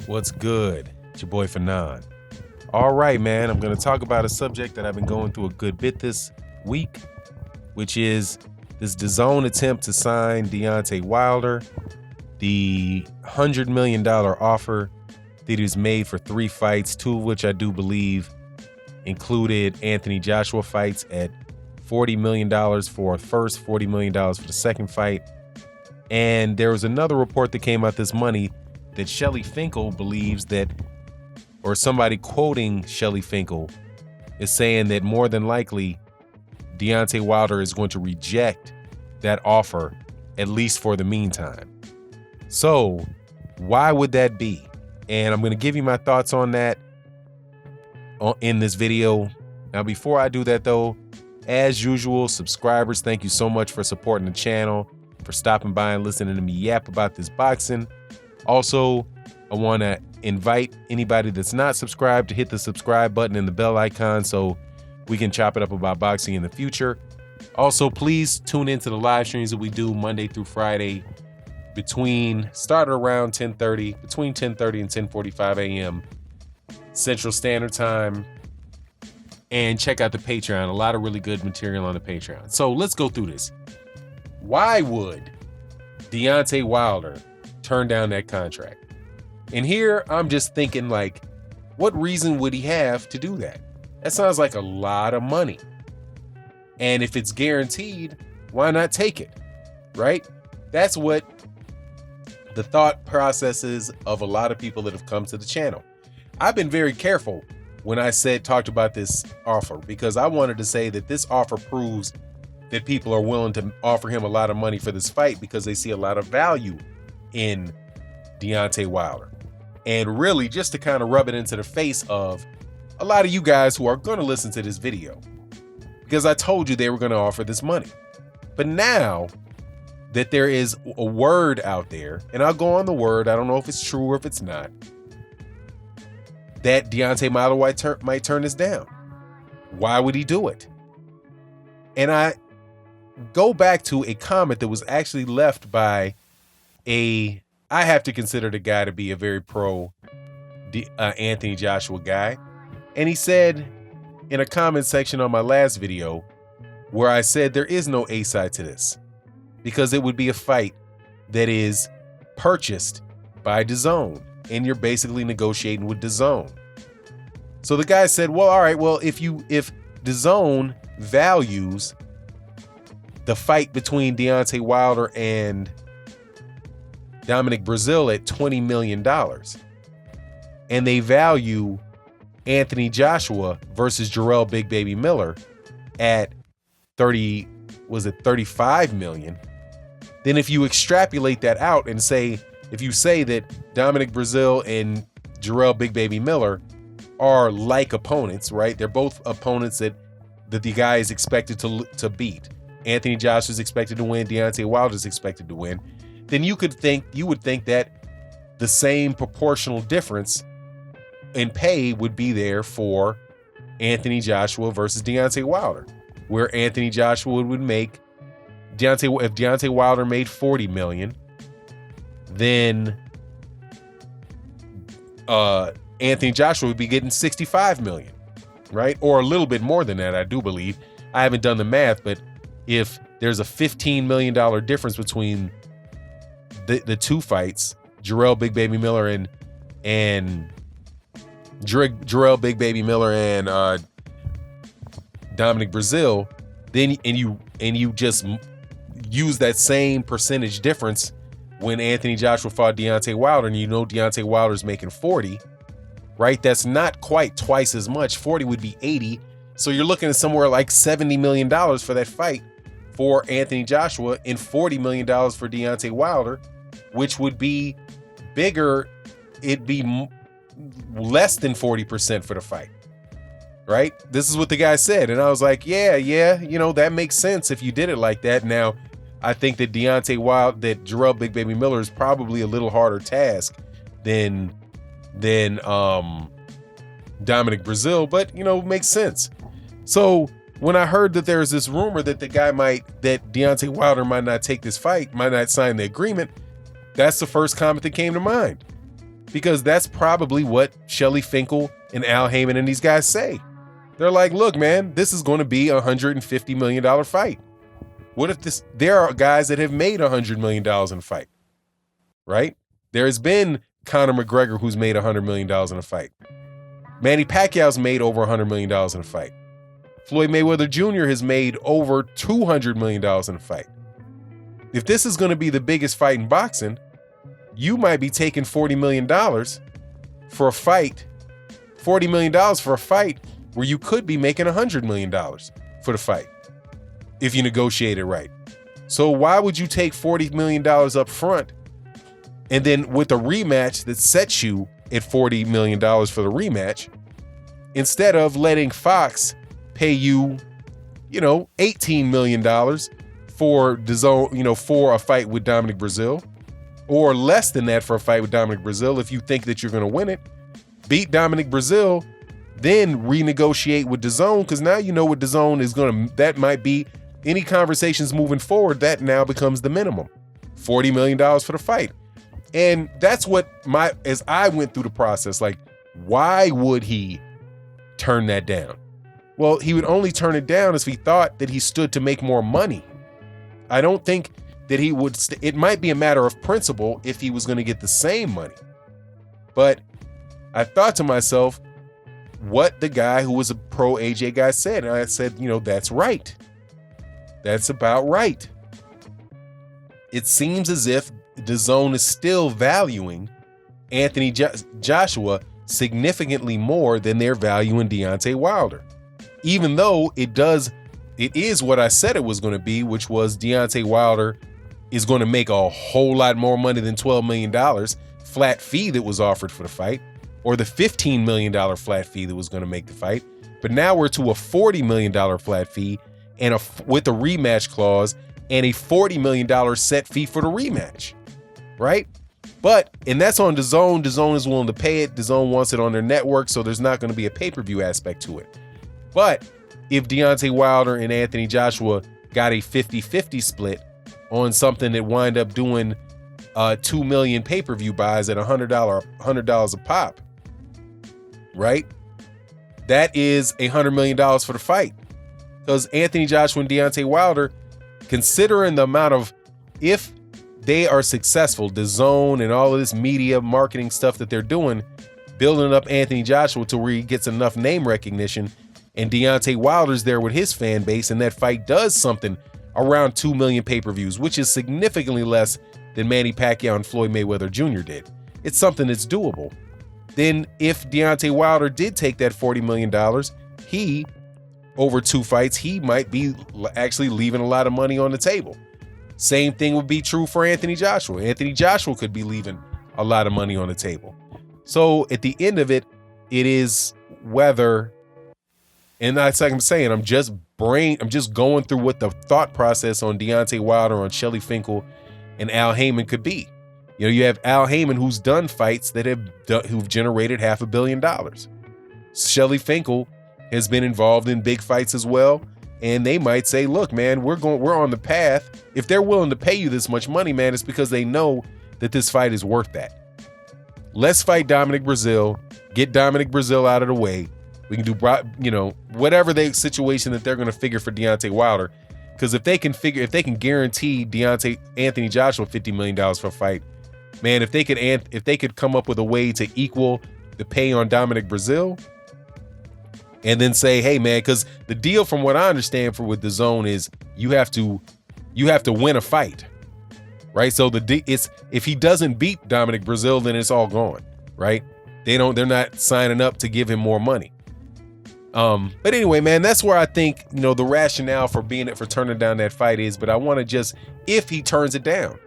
What's good? It's your boy Fanon. All right, man, I'm going to talk about a subject that I've been going through a good bit this week, which is this Dazn attempt to sign Deontay Wilder, the $100 million offer that he was made for 3 fights, 2 of which I do believe included Anthony Joshua fights at $40 million for a first, $40 million for the second fight. And there was another report that came out this money that Shelly Finkel believes that, or somebody quoting Shelly Finkel is saying that more than likely Deontay Wilder is going to reject that offer, at least for the meantime. So why would that be? And I'm going to give you my thoughts on that in this video. Now, before I do that though, as usual, subscribers, thank you so much for supporting the channel, for stopping by and listening to me yap about this boxing. Also, I want to invite anybody that's not subscribed to hit the subscribe button and the bell icon so we can chop it up about boxing in the future. Also, please tune into the live streams that we do Monday through Friday started around 10:30, between 10:30 and 10:45 a.m. Central Standard Time. And check out the Patreon. A lot of really good material on the Patreon. So let's go through this. Why would Deontay Wilder turn down that contract? And here I'm just thinking, like, what reason would he have to do that? That sounds like a lot of money. And if it's guaranteed, why not take it? Right? That's what the thought process is of a lot of people that have come to the channel. I've been very careful when I talked about this offer, because I wanted to say that this offer proves that people are willing to offer him a lot of money for this fight because they see a lot of value in Deontay Wilder. And really just to kind of rub it into the face of a lot of you guys who are going to listen to this video, because I told you they were going to offer this money. But now that there is a word out there, and I'll go on the word, I don't know if it's true or if it's not, that Deontay Wilder might turn this down. Why would he do it? And I go back to a comment that was actually left by I have to consider the guy to be a very pro Anthony Joshua guy. And he said in a comment section on my last video where I said there is no A side to this because it would be a fight that is purchased by Dazn and you're basically negotiating with Dazn. So the guy said, well, all right, well, if Dazn values the fight between Deontay Wilder and Dominic Breazeale at $20 million, and they value Anthony Joshua versus Jarrell Big Baby Miller at 35 million, then if you extrapolate that out and if you say that Dominic Breazeale and Jarrell Big Baby Miller are like opponents, right? They're both opponents that the guy is expected to beat. Anthony Joshua is expected to win. Deontay Wilder is expected to win. Then you would think that the same proportional difference in pay would be there for Anthony Joshua versus Deontay Wilder, where Anthony Joshua would make if Deontay Wilder made $40 million, then Anthony Joshua would be getting $65 million, right? Or a little bit more than that, I do believe. I haven't done the math, but if there's a $15 million difference between the 2 fights, Jarrell Big Baby Miller and Jarrell Big Baby Miller and Dominic Breazeale, then and you just use that same percentage difference when Anthony Joshua fought Deontay Wilder, and you know Deontay Wilder's making 40, right? That's not quite twice as much. 40 would be 80. So you're looking at somewhere like $70 million for that fight for Anthony Joshua and $40 million for Deontay Wilder, which would be bigger. It'd be less than 40% for the fight, right? This is what the guy said. And I was like, yeah, you know, that makes sense if you did it like that. Now, I think that Jarrell Big Baby Miller is probably a little harder task than Dominic Breazeale, but, you know, makes sense. So when I heard that there was this rumor that that Deontay Wilder might not take this fight, might not sign the agreement, that's the first comment that came to mind. because that's probably what Shelly Finkel and Al Heyman and these guys say. They're like, look, man, this is going to be a $150 million fight. What if there are guys that have made $100 million in a fight, right? There has been Conor McGregor who's made $100 million in a fight. Manny Pacquiao's made over $100 million in a fight. Floyd Mayweather Jr. has made over $200 million in a fight. If this is going to be the biggest fight in boxing, you might be taking $40 million for a fight, $40 million for a fight where you could be making $100 million for the fight if you negotiate it right. So why would you take $40 million up front and then with a rematch that sets you at $40 million for the rematch, instead of letting Fox pay you, $18 million for Dazn, for a fight with Dominic Breazeale, or less than that for a fight with Dominic Breazeale if you think that you're going to win it. Beat Dominic Breazeale, then renegotiate with Dazn, because now you know what Dazn is going to, that might be any conversations moving forward, that now becomes the minimum. $40 million for the fight. And that's what as I went through the process, like, why would he turn that down? Well, he would only turn it down if he thought that he stood to make more money. I don't think that he would, it might be a matter of principle if he was going to get the same money. But I thought to myself, what the guy who was a pro AJ guy said. And I said, that's right. That's about right. It seems as if Dazn is still valuing Anthony Joshua significantly more than they're valuing Deontay Wilder. Even though it is what I said it was going to be, which was Deontay Wilder is going to make a whole lot more money than $12 million flat fee that was offered for the fight, or the $15 million flat fee that was going to make the fight. But now we're to a $40 million flat fee and with a rematch clause and a $40 million set fee for the rematch, right? And that's on Dazn. Dazn is willing to pay it. Dazn wants it on their network, so there's not going to be a pay-per-view aspect to it. But if Deontay Wilder and Anthony Joshua got a 50-50 split on something that wind up doing 2 million pay-per-view buys at $100 a pop, right? That is $100 million for the fight. Because Anthony Joshua and Deontay Wilder, considering the amount of, if they are successful, Dazn and all of this media marketing stuff that they're doing, building up Anthony Joshua to where he gets enough name recognition, and Deontay Wilder's there with his fan base, and that fight does something around 2 million pay-per-views, which is significantly less than Manny Pacquiao and Floyd Mayweather Jr. did. It's something that's doable. Then if Deontay Wilder did take that $40 million, over 2 fights, he might be actually leaving a lot of money on the table. Same thing would be true for Anthony Joshua. Anthony Joshua could be leaving a lot of money on the table. So at the end of it, it is whether, and that's like I'm saying, I'm just going through what the thought process on Deontay Wilder, on Shelly Finkel, and Al Heyman could be. You have Al Heyman, who's done fights who've generated $500 million. Shelly Finkel has been involved in big fights as well, and they might say, look, man, we're on the path. If they're willing to pay you this much money, man, it's because they know that this fight is worth that. Let's fight Dominic Breazeale, get Dominic Breazeale out of the way. We can do, whatever the situation that they're going to figure for Deontay Wilder. Because if they can guarantee Anthony Joshua $50 million for a fight, man, if they could come up with a way to equal the pay on Dominic Breazeale, and then say, hey, man, because the deal, from what I understand, with Dazn is you have to win a fight, right? So if he doesn't beat Dominic Breazeale, then it's all gone, right? They're not signing up to give him more money. But anyway, man, that's where I think the rationale for turning down that fight is. But I want to just, if he turns it down,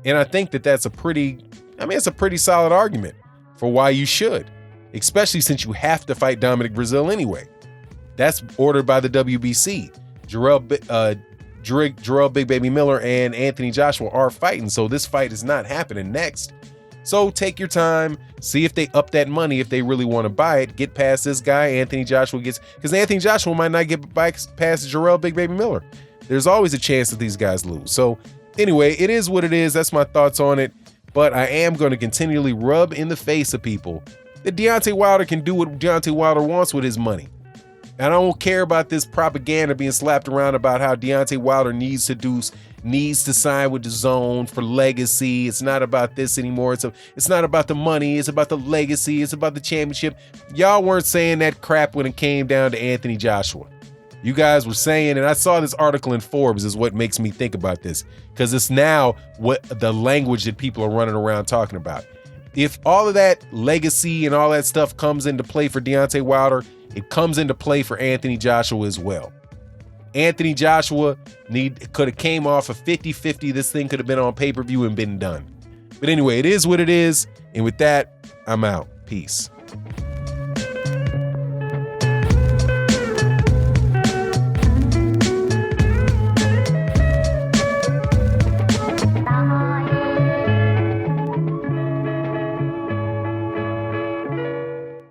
and I think that's it's a pretty solid argument for why you should. Especially since you have to fight Dominic Breazeale anyway. That's ordered by the WBC. Jarrell Big Baby Miller and Anthony Joshua are fighting, so this fight is not happening next. So take your time, see if they up that money, if they really want to buy it, get past this guy. Anthony Joshua because Anthony Joshua might not get past Jarrell Big Baby Miller. There's always a chance that these guys lose. So anyway, it is what it is. That's my thoughts on it. But I am going to continually rub in the face of people that Deontay Wilder can do what Deontay Wilder wants with his money. And I don't care about this propaganda being slapped around about how Deontay Wilder needs to sign with Dazn for legacy. It's not about this anymore. It's not about the money. It's about the legacy. It's about the championship. Y'all weren't saying that crap when it came down to Anthony Joshua. You guys were saying, and I saw this article in Forbes is what makes me think about this, because it's now what the language that people are running around talking about. If all of that legacy and all that stuff comes into play for Deontay Wilder, it comes into play for Anthony Joshua as well. Anthony Joshua could have came off a 50-50. This thing could have been on pay-per-view and been done. But anyway, it is what it is. And with that, I'm out. Peace.